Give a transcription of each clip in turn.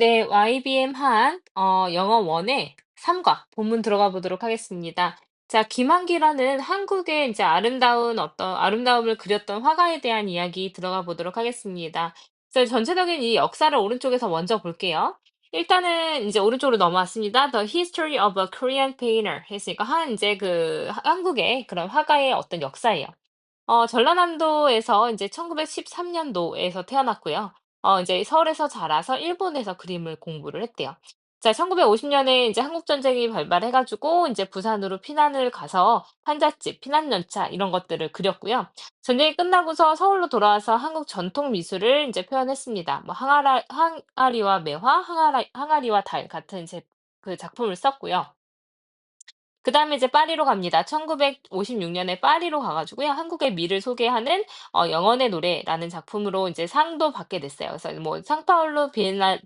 네, YBM 한 영어 원의 3과 본문 들어가 보도록 하겠습니다. 자, 김한기라는 한국의 이제 아름다운 어떤 아름다움을 그렸던 화가에 대한 이야기 들어가 보도록 하겠습니다. 그래서 전체적인 이 역사를 오른쪽에서 먼저 볼게요. 일단은 이제 오른쪽으로 넘어왔습니다. The History of a Korean Painter 했으니까 한 이제 한국의 그런 화가의 어떤 역사예요. 전라남도에서 이제 1913년도에서 태어났고요. 이제 서울에서 자라서 일본에서 그림을 공부를 했대요. 자, 1950년에 이제 한국 전쟁이 발발해 가지고 이제 부산으로 피난을 가서 판잣집, 피난연차 이런 것들을 그렸고요. 전쟁이 끝나고서 서울로 돌아와서 한국 전통 미술을 이제 표현했습니다. 뭐 항아리와 매화, 항아리와 달 같은 이제 그 작품을 썼고요. 그다음에 이제 파리로 갑니다. 1956년에 파리로 가 가지고요. 한국의 미를 소개하는 영혼의 노래라는 작품으로 이제 상도 받게 됐어요. 그래서 뭐 상파울루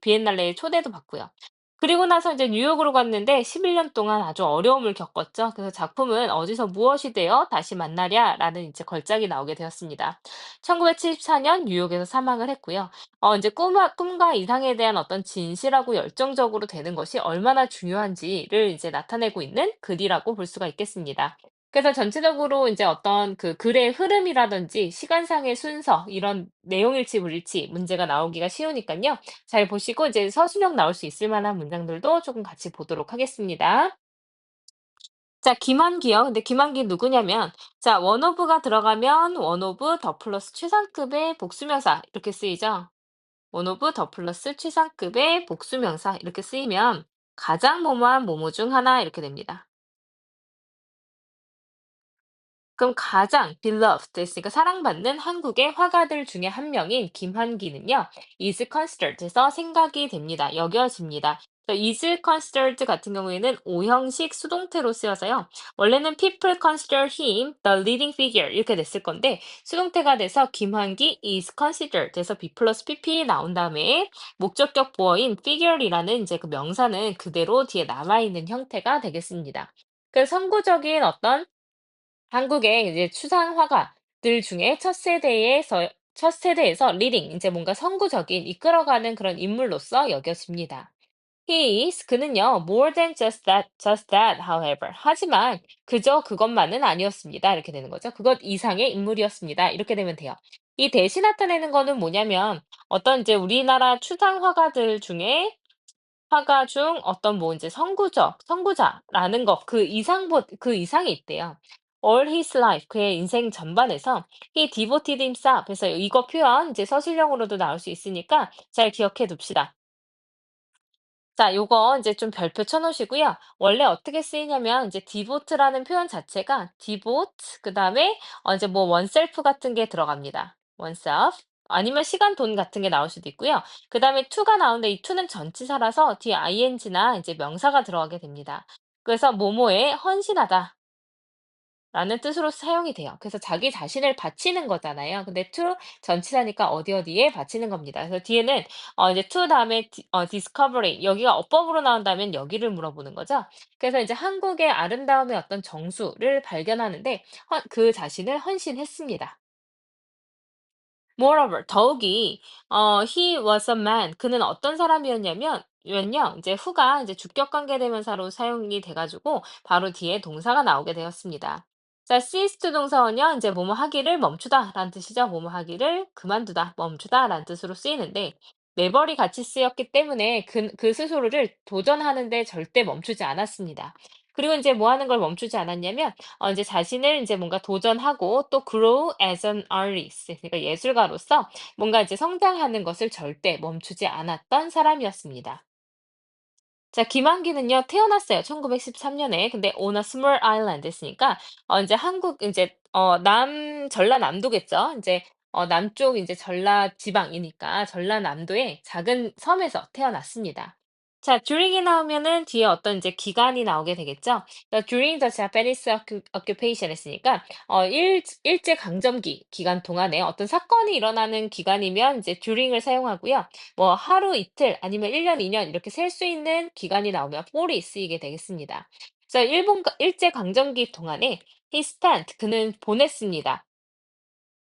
비엔날레에 초대도 받고요. 그리고 나서 이제 뉴욕으로 갔는데 11년 동안 아주 어려움을 겪었죠. 그래서 작품은 "어디서 무엇이 되어 다시 만나랴."라는 이제 걸작이 나오게 되었습니다. 1974년 뉴욕에서 사망을 했고요. 인제 꿈과 이상에 대한 어떤 진실하고 열정적으로 되는 것이 얼마나 중요한지를 이제 나타내고 있는 글이라고 볼 수가 있겠습니다. 그래서 전체적으로 인제 어떤 그 글의 흐름이라든지 시간상의 순서 이런 내용일치 불일치 문제가 나오기가 쉬우니깐요. 잘 보시고 이제 서술형 나올 수 있을 만한 문장들도 조금 같이 보도록 하겠습니다. 자, 김한기요. 근데 김한기 누구냐면 자, 원오브가 들어가면 원오브 더 플러스 최상급의 복수명사 이렇게 쓰이죠. 원 오브 더 플러스 최상급의 복수명사 이렇게 쓰이면 가장 뭐뭐한 뭐뭐 중 하나 이렇게 됩니다. 그럼 가장 beloved 했으니까 사랑받는 한국의 화가들 중에 한 명인 김환기는요. is considered에서 생각이 됩니다. 여겨집니다. is considered 같은 경우에는 오형식 수동태로 쓰여서요. 원래는 people consider him the leading figure 이렇게 됐을 건데 수동태가 돼서 김환기 is considered 돼서 be 플러스 pp 나온 다음에 목적격 보어인 figure이라는 이제 그 명사는 그대로 뒤에 남아있는 형태가 되겠습니다. 그 선구적인 어떤 한국의 이제 추상 화가들 중에 첫 세대에서 리딩 이제 뭔가 선구적인 이끌어가는 그런 인물로서 여겨집니다. 그는요 more than just that however 하지만 그저 그것만은 아니었습니다. 이렇게 되는 거죠. 그것 이상의 인물이었습니다. 이렇게 되면 돼요. 이 대신 나타내는 거는 뭐냐면 어떤 이제 우리나라 추상 화가들 중에 화가 중 어떤 뭐 인제 선구자라는 것 그 이상이 있대요. All his life 그의 인생 전반에서 he devoted himself 그래서 이거 표현 이제 서술형으로도 나올 수 있으니까 잘 기억해 둡시다. 자, 요거 인제 좀 별표 쳐 놓으시고요. 원래 어떻게 쓰이냐면 인제 devote라는 표현 자체가 devote 그다음에 인제 뭐 oneself 같은 게 들어갑니다. oneself 아니면 시간, 돈 같은 게 나올 수도 있고요. 그다음에 to가 나오는데 이 to는 전치사라서 뒤에 ing나 이제 명사가 들어가게 됩니다. 그래서 "뭐뭐에 헌신하다." 라는 뜻으로 사용이 돼요. 그래서 자기 자신을 바치는 거잖아요. 근데 to 전치사니까 어디 어디에 바치는 겁니다. 그래서 뒤에는 이제 to 다음에 discovery 여기가 어법으로 나온다면 여기를 물어보는 거죠. 그래서 이제 한국의 아름다움의 어떤 정수를 발견하는데 그 자신을 헌신했습니다. Moreover, 더욱이 he was a man. 그는 어떤 사람이었냐면 요제 후가 이제 주격 관계 대명사로 사용이 돼 가지고 바로 뒤에 동사가 나오게 되었습니다. 자, cease to 동사원요. 이제 뭐뭐 하기를 멈추다라는 뜻이죠. 뭐뭐 하기를 그만두다, 멈추다라는 뜻으로 쓰이는데 never이 같이 쓰였기 때문에 그 스스로를 도전하는 데 절대 멈추지 않았습니다. 그리고 이제 뭐 하는 걸 멈추지 않았냐면 이제 자신을 이제 뭔가 도전하고 또 grow as an artist 그러니까 예술가로서 뭔가 이제 성장하는 것을 절대 멈추지 않았던 사람이었습니다. 자, 김한기는요, 태어났어요. 1913 년에. 근데 on a small island 했으니까, 이제 한국, 이제, 전라남도겠죠. 이제, 남쪽 이제 전라 지방이니까 전라남도의 작은 섬에서 태어났습니다. 자, during이 나오면은 뒤에 어떤 이제 기간이 나오게 되겠죠. 그러니까 during the Japanese occupation 했으니까, 일제강점기 기간 동안에 어떤 사건이 일어나는 기간이면 이제 during을 사용하고요. 뭐 하루 이틀 아니면 1 년, 2년 이렇게 셀 수 있는 기간이 나오면 for이 쓰이게 되겠습니다. 그래서 일제 강점기 동안에 he spent 그는 보냈습니다.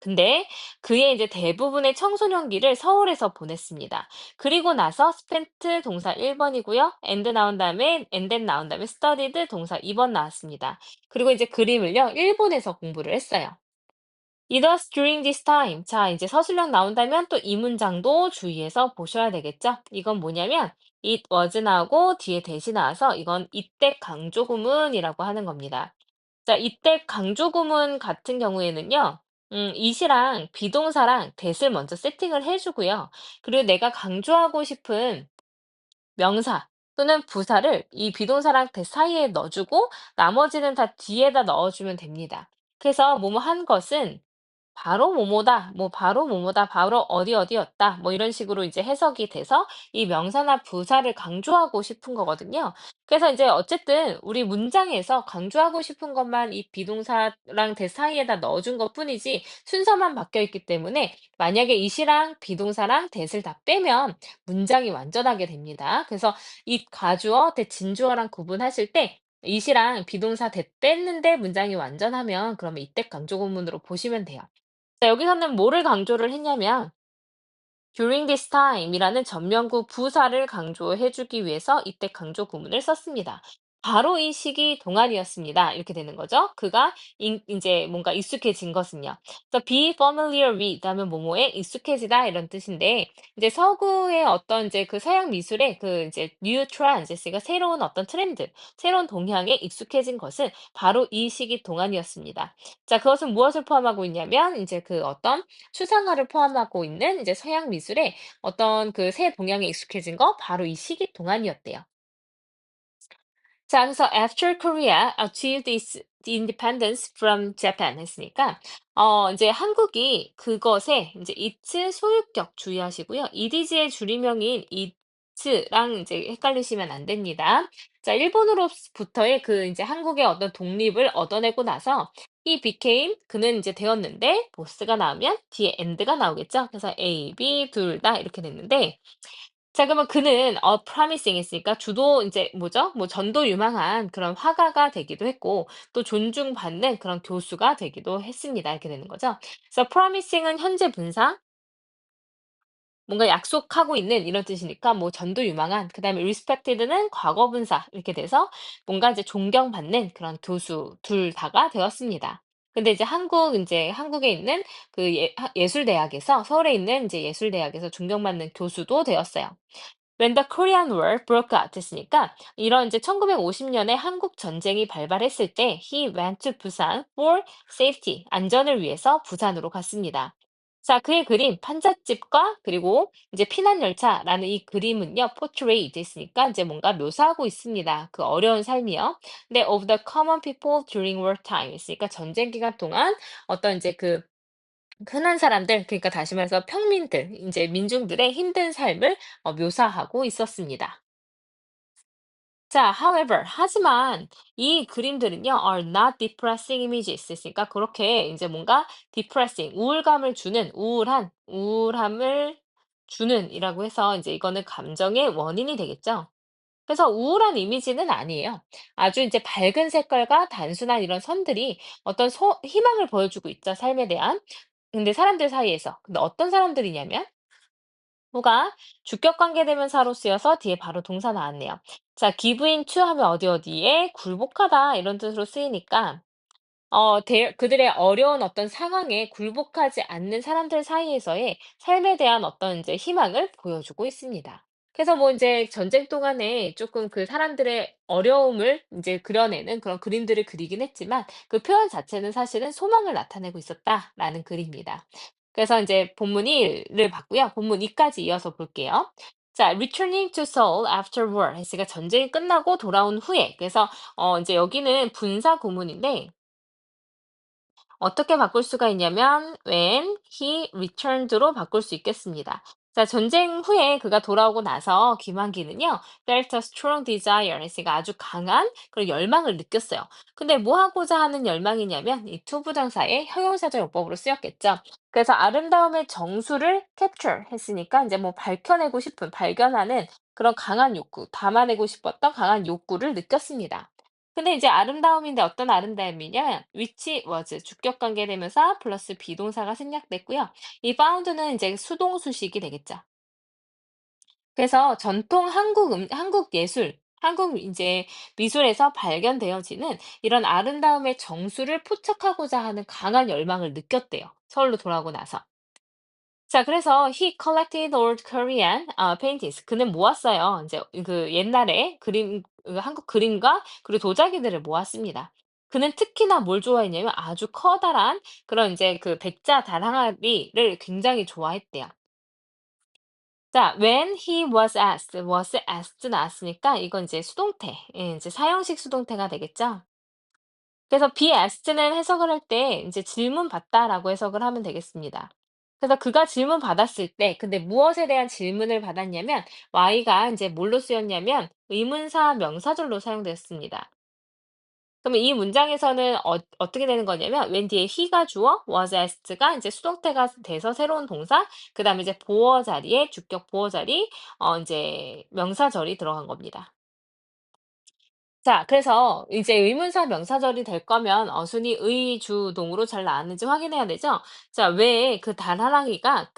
근데 그의 이제 대부분의 청소년기를 서울에서 보냈습니다. 그리고 나서 spent 동사 1번이고요. and then 나온 다음에 studied 동사 2번 나왔습니다. 그리고 이제 그림을요, 일본에서 공부를 했어요. It was during this time. 자, 이제 서술형 나온다면 또 이 문장도 주의해서 보셔야 되겠죠? 이건 뭐냐면, it was 나오고 뒤에 대시 나와서 이건 이때 강조 구문이라고 하는 겁니다. 자, 이때 강조 구문 같은 경우에는요, it이랑 비동사랑 that을 먼저 세팅을 해주고요. 그리고 내가 강조하고 싶은 명사 또는 부사를 이 비동사랑 대 사이에 넣어주고 나머지는 다 뒤에다 넣어주면 됩니다. 그래서 뭐뭐 한 것은 바로 뭐뭐다, 뭐 바로 뭐뭐다, 바로 어디 어디였다, 뭐 이런 식으로 이제 해석이 돼서 이 명사나 부사를 강조하고 싶은 거거든요. 그래서 이제 어쨌든 우리 문장에서 강조하고 싶은 것만 이 비동사랑 대 사이에다 넣어준 것뿐이지 순서만 바뀌어 있기 때문에 만약에 이시랑 비동사랑 대를 다 빼면 문장이 완전하게 됩니다. 그래서 이 가주어, 대 진주어랑 구분하실 때 이시랑 비동사 대 뺐는데 문장이 완전하면 그러면 이때 강조구문으로 보시면 돼요. 자, 여기서는 뭐를 강조를 했냐면 during this time이라는 전면구 부사를 강조해 주기 위해서 이때 강조 구문을 썼습니다. 바로 이 시기 동안이었습니다. 이렇게 되는 거죠. 그가 이제 뭔가 익숙해진 것은요. 그래서 be familiar with 하면 뭐뭐에 익숙해지다 이런 뜻인데 이제 서구의 어떤 이제 그 서양 미술의 그 이제 new trends, 그러니까 새로운 어떤 트렌드, 새로운 동향에 익숙해진 것은 바로 이 시기 동안이었습니다. 자, 그것은 무엇을 포함하고 있냐면 이제 그 어떤 추상화를 포함하고 있는 이제 서양 미술의 어떤 그 새 동양에 익숙해진 거 바로 이 시기 동안이었대요. 자, 그래서 after Korea achieved its independence from Japan 했으니까 이제 한국이 그것에 이제 its 소유격 주의하시고요. it의 줄임명인 it랑 이제 헷갈리시면 안 됩니다. 자, 일본으로부터의 그 이제 한국의 어떤 독립을 얻어내고 나서 he became 그는 이제 되었는데 보스가 나오면 뒤에 and가 나오겠죠. 그래서 A, B 둘 다 이렇게 됐는데 자, 그러면 그는 promising 했으니까 주도 인제 뭐죠? 뭐 전도 유망한 그런 화가가 되기도 했고 또 존중받는 그런 교수가 되기도 했습니다. 이렇게 되는 거죠. 그래서 promising은 현재 분사, 뭔가 약속하고 있는 이런 뜻이니까 뭐 전도 유망한, 그다음에 respected는 과거 분사 이렇게 돼서 뭔가 이제 존경받는 그런 교수 둘 다가 되었습니다. 근데 이제 한국에 있는 그 예술대학에서 서울에 있는 이제 예술대학에서 존경받는 교수도 되었어요. When the Korean War broke out 했으니까 이런 이제 1950년에 한국 전쟁이 발발했을 때 he went to Busan for safety 안전을 위해서 부산으로 갔습니다. 자, 그의 그림 판잣집과 그리고 이제 피난열차라는 이 그림은요 portray 됐으니까 이제 뭔가 묘사하고 있습니다. 그 어려운 삶이요. 근데 of the common people during wartime 있으니까 전쟁 기간 동안 어떤 이제 그 흔한 사람들, 그러니까 다시 말해서 평민들, 인제 민중들의 힘든 삶을 묘사하고 있었습니다. 자, however, 하지만 이 그림들은요, are not depressing images. 있으니까 그렇게 인제 뭔가 depressing, 우울감을 주는, 우울함을 주는 이라고 해서 인제 이거는 감정의 원인이 되겠죠. 그래서 우울한 이미지는 아니에요. 아주 이제 밝은 색깔과 단순한 이런 선들이 어떤 희망을 보여주고 있죠, 삶에 대한. 근데 사람들 사이에서. 근데 어떤 사람들이냐면 후가 주격 관계 대명사로 쓰여서 뒤에 바로 동사 나왔네요. 자, give in to 하면 어디 어디에 굴복하다 이런 뜻으로 쓰이니까 그들의 어려운 어떤 상황에 굴복하지 않는 사람들 사이에서의 삶에 대한 어떤 이제 희망을 보여주고 있습니다. 그래서 뭐 이제 전쟁 동안에 조금 그 사람들의 어려움을 이제 그려내는 그런 그림들을 그리긴 했지만 그 표현 자체는 사실은 소망을 나타내고 있었다라는 글입니다. 그래서 이제 본문 1을 봤고요. 본문 2까지 이어서 볼게요. 자, returning to Seoul after war 했으니까 전쟁이 끝나고 돌아온 후에. 그래서 이제 여기는 분사 구문인데 어떻게 바꿀 수가 있냐면 when he returned로 바꿀 수 있겠습니다. 자, 전쟁 후에 그가 돌아오고 나서 김환기는요, felt a strong desire 했으니까 아주 강한 그런 열망을 느꼈어요. 근데 뭐 하고자 하는 열망이냐면 이 투부정사의 형용사적 용법으로 쓰였겠죠. 그래서 아름다움의 정수를 capture 했으니까 이제 뭐 밝혀내고 싶은, 발견하는 그런 강한 욕구, 담아내고 싶었던 강한 욕구를 느꼈습니다. 근데 이제 아름다움인데 어떤 아름다움이냐면 which was 주격 관계 대명사 플러스 비동사가 생략됐고요. 이 found는 이제 수동수식이 되겠죠. 그래서 전통 한국 예술, 한국 이제 미술에서 발견되어지는 이런 아름다움의 정수를 포착하고자 하는 강한 열망을 느꼈대요. 서울로 돌아오고 나서. 자, 그래서 he collected old Korean paintings. 그는 모았어요. 이제 그 옛날에 한국 그림과 그리고 도자기들을 모았습니다. 그는 특히나 뭘 좋아했냐면 아주 커다란 그런 이제 그 백자 다랑아리를 굉장히 좋아했대요. 자, when he was asked 나왔으니까 이건 이제 수동태, 예, 이제 사형식 수동태가 되겠죠. 그래서 be asked는 해석을 할 때 이제 질문 받다라고 해석을 하면 되겠습니다. 그래서 그가 질문 받았을 때, 근데 무엇에 대한 질문을 받았냐면, why가 이제 뭘로 쓰였냐면, 의문사 명사절로 사용되었습니다. 그러면 이 문장에서는 어떻게 되는 거냐면, 웬 뒤에 he가 주어, was asked가 이제 수동태가 돼서 새로운 동사, 그 다음에 이제 보어 자리에, 주격 보어 자리, 이제 명사절이 들어간 겁니다. 자, 그래서 이제 의문사 명사절이 될 거면 어순이 의, 주, 동으로 잘 나왔는지 확인해야 되죠? 자, 왜 그 달 항아리가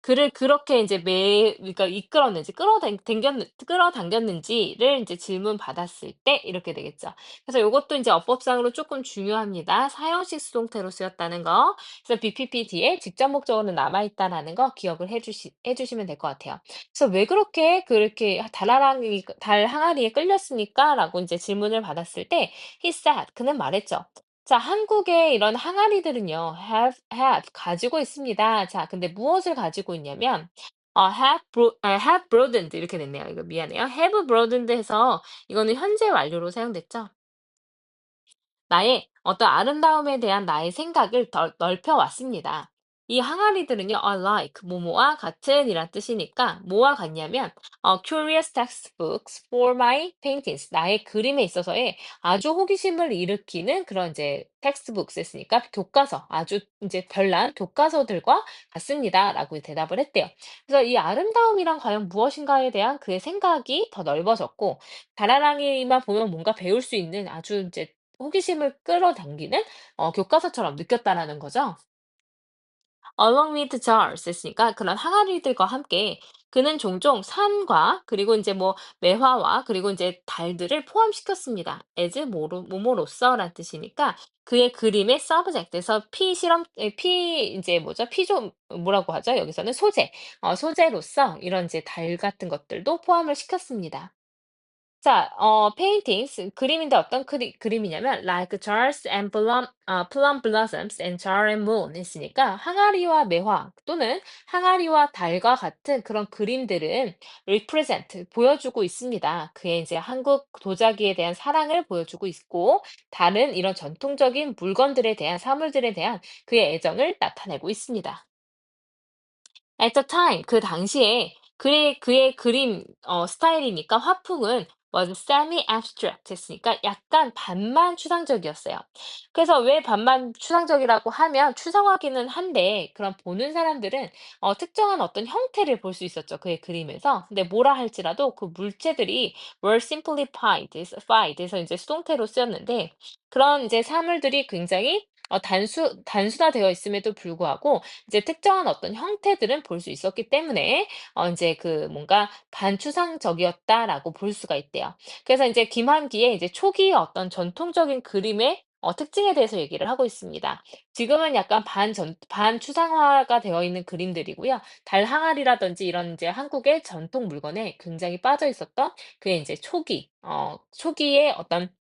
그를 그렇게 이제 그러니까 이끌었는지 끌어당겼는지를 이제 질문받았을 때 이렇게 되겠죠. 그래서 요것도 이제 어법상으로 조금 중요합니다. 사형식 수동태로 쓰였다는 거. 그래서 BPP 뒤에 직접 목적어는 남아 있다라는 거 기억을 해 주시면 될 것 같아요. 그래서 "왜 그렇게 달 항아리에 끌렸습니까?"라고 이제 질문을 받았을 때 he said 그는 말했죠. 자, 한국의 이런 항아리들은요, have 가지고 있습니다. 자, 근데 무엇을 가지고 있냐면, have broadened 이렇게 됐네요. 이거 미안해요. have broadened 해서 이거는 현재 완료로 사용됐죠. 나의 어떤 아름다움에 대한 나의 생각을 더 넓혀 왔습니다. 이 항아리들은요, like, 뭐뭐와 같은 이란 뜻이니까 뭐와 같냐면, curious textbooks for my paintings. 나의 그림에 있어서의 아주 호기심을 일으키는 그런 이제 textbooks 했으니까 교과서, 아주 이제 별난 교과서들과 같습니다. 라고 대답을 했대요. 그래서 이 아름다움이란 과연 무엇인가에 대한 그의 생각이 더 넓어졌고, 다라랑이만 보면 뭔가 배울 수 있는 아주 이제 호기심을 끌어당기는 교과서처럼 느꼈다라는 거죠. Along with jars 했으니까 그런 항아리들과 함께 그는 종종 산과 그리고 이제 뭐 매화와 그리고 이제 달들을 포함시켰습니다. as 뭐뭐로써란 뜻이니까 그의 그림의 subject에서 피 이제 뭐죠? 피조 뭐라고 하죠? 여기서는 소재로서 이런 이제 달 같은 것들도 포함을 시켰습니다. 자, paintings 그림인데 어떤 그림이냐면 like jars and plum blossoms and jar and moon 했으니까 항아리와 매화 또는 항아리와 달과 같은 그런 그림들은 represent 보여주고 있습니다. 그의 이제 한국 도자기에 대한 사랑을 보여주고 있고 다른 이런 전통적인 물건들에 대한 사물들에 대한 그의 애정을 나타내고 있습니다. At the time, 그 당시에 그의 그림 스타일이니까 화풍은 was semi-abstract 했으니까 약간 반만 추상적이었어요. 그래서 왜 반만 추상적이라고 하면 추상화기는 한데 그런 보는 사람들은 특정한 어떤 형태를 볼 수 있었죠. 그의 그림에서. 근데 뭐라 할지라도 그 물체들이 were simplified 해서 이제 수동태로 쓰였는데 그런 이제 사물들이 굉장히 단순화되어 있음에도 불구하고 이제 특정한 어떤 형태들은 볼 수 있었기 때문에 인제 그 뭔가 반추상적이었다라고 볼 수가 있대요. 그래서 인제 김환기의 이제 초기의 어떤 전통적인 그림의 특징에 대해서 얘기를 하고 있습니다. 지금은 약간 반추상화가 되어 있는 그림들이고요. 달 항아리라든지 이런 이제 한국의 전통 물건에 굉장히 빠져 있었던 그의 인제 초기의 어떤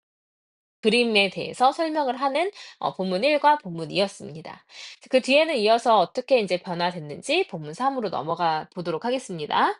그림에 대해서 설명을 하는 본문 1과 본문 2였습니다. 그 뒤에는 이어서 어떻게 인제 변화됐는지 본문 3으로 넘어가 보도록 하겠습니다.